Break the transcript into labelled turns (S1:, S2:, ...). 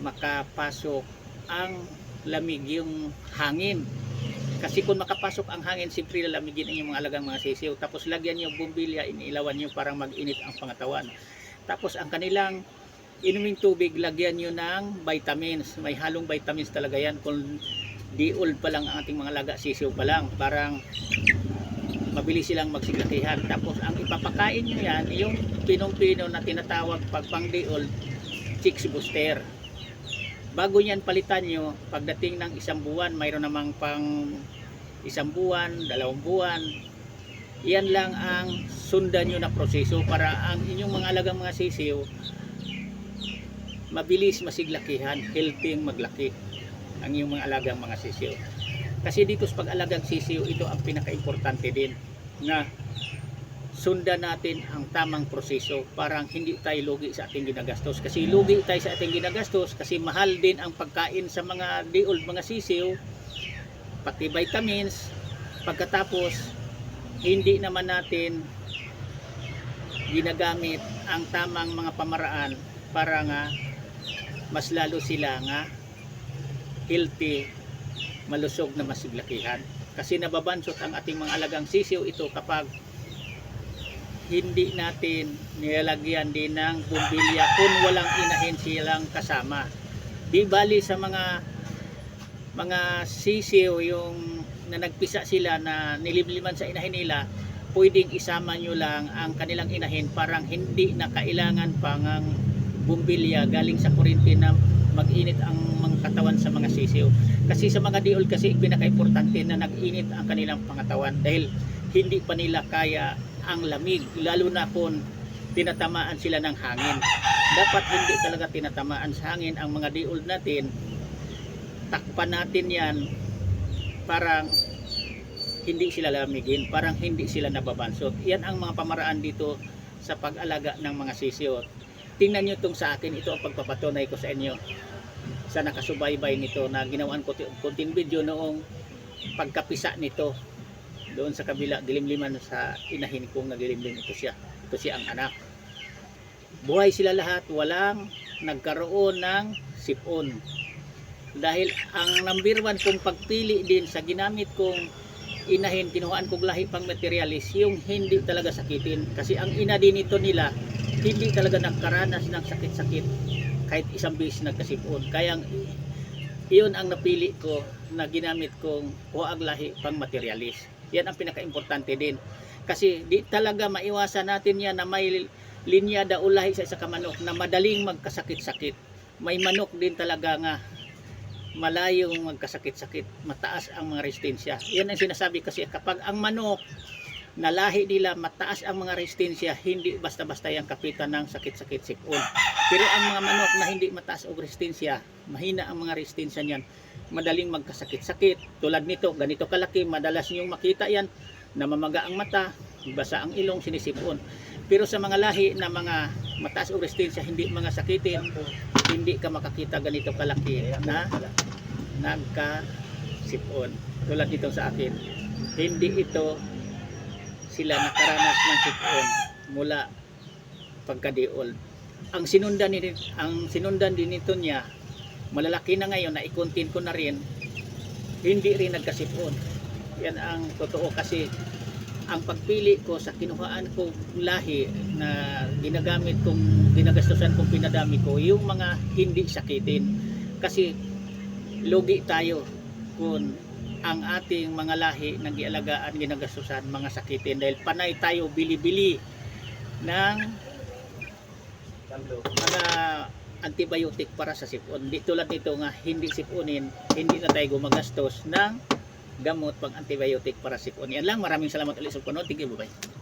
S1: makapasok ang lamig, yung hangin. Kasi kung makapasok ang hangin, siyempre lalamigin ang yung mga alagang mga sisiw. Tapos lagyan nyo bumbilya, iniilawan nyo para mag-init ang pangatawan. Tapos ang kanilang inuming tubig, lagyan nyo ng vitamins. May halong vitamins talaga yan. Kung di old pa lang ang ating mga alaga, sisiw pa lang, parang mabilis silang magsiglakihan. Tapos ang ipapakain nyo yan, yung pinong-pino na tinatawag pag pang di old, chicks booster. Bago yan palitan nyo, pagdating ng isang buwan, mayroon namang pang isang buwan, 2 buwan. Yan lang ang sundan nyo na proseso para ang inyong mga alagang mga sisiw mabilis masiglakihan, healthy maglaki ang inyong mga alagang mga sisiw. Kasi dito sa pag-alagang sisiw, ito ang pinaka-importante din na sundan natin ang tamang proseso para hindi tayo lugi sa ating ginagastos. Kasi lugi tayo sa ating ginagastos kasi mahal din ang pagkain sa mga di-old mga sisiw, pati vitamins. Pagkatapos hindi naman natin ginagamit ang tamang mga pamaraan para nga mas lalo sila nga healthy, malusog na masiglakihan. Kasi nababansot ang ating mga alagang sisiw ito kapag hindi natin nilalagyan din ng bumbilya kung walang inahin silang kasama. Di bali sa mga sisiw yung na nagpisa sila na nilibliman sa inahin nila, pwedeng isama nyo lang ang kanilang inahin, parang hindi na kailangan pang bumbilya galing sa kuryente na mag-init ang mga katawan sa mga sisiw. Kasi sa mga diol kasi pinaka-importante na nag-init ang kanilang pangatawan dahil hindi pa nila kaya ang lamig, lalo na kung tinatamaan sila ng hangin. Dapat hindi talaga tinatamaan sa hangin ang mga di-old natin. Takpan natin yan, parang hindi sila lamigin, parang hindi sila nababansot. Yan ang mga pamaraan dito sa pag-alaga ng mga sisiw. Tingnan nyo itong sa akin, ito ang pagpapatunay ko sa inyo sa nakasubaybay nito na ginawan ko konting video noong pagkapisa nito doon sa kabila, dilimliman sa inahin kong naglilimlim. Ito siya ang anak. Buhay sila lahat, walang nagkaroon ng sipon. Dahil ang number 1 kong pagpili din sa ginamit kong inahin, kinuhaan kong lahi pang materialis, yung hindi talaga sakitin. Kasi ang ina din ito nila, hindi talaga nagkaranas ng sakit-sakit kahit isang beses nagkasipon. Kaya iyon ang napili ko na ginamit kong huwag lahi pang materialis. Yan ang pinaka-importante din. Kasi di talaga maiwasan natin yan na may linyada o lahi sa isa ka manok na madaling magkasakit-sakit. May manok din talaga nga malayong magkasakit-sakit, mataas ang mga resistensya. Yan ang sinasabi kasi kapag ang manok na lahi nila mataas ang mga resistensya, hindi basta-basta yung kapitan ng sakit-sakit sipon. Pero ang mga manok na hindi mataas o resistensya, mahina ang mga resistensya niyan, madaling magkasakit-sakit. Tulad nito, ganito kalaki, madalas niyong makita yan, namamaga ang mata, basa ang ilong, sinisipon. Pero sa mga lahi na mga mataas o resistensya, hindi mga sakitin, hindi ka makakita ganito kalaki na nagkasipon. Tulad dito sa akin, hindi ito sila nakaranas ng sipon mula pagka-di-old. Ang sinundan din nito niya, malalaki na ngayon, na i-contain ko na rin, hindi rin nagkasipon. Yan ang totoo kasi ang pagpili ko sa kinuhaan ko lahi na ginagamit kong ginagastusan kong pinadami ko, yung mga hindi sakitin. Kasi lugi tayo kung ang ating mga lahi ng gialagaan, ginagastusan, mga sakitin, dahil panay tayo bili-bili ng mga antibiotic para sa sipon. Di tulad nito nga hindi siponin, hindi na tayo gumagastos ng gamot pang antibiotic para sipon. Yan lang, maraming salamat ulit sa panonood. Thank you, bye-bye.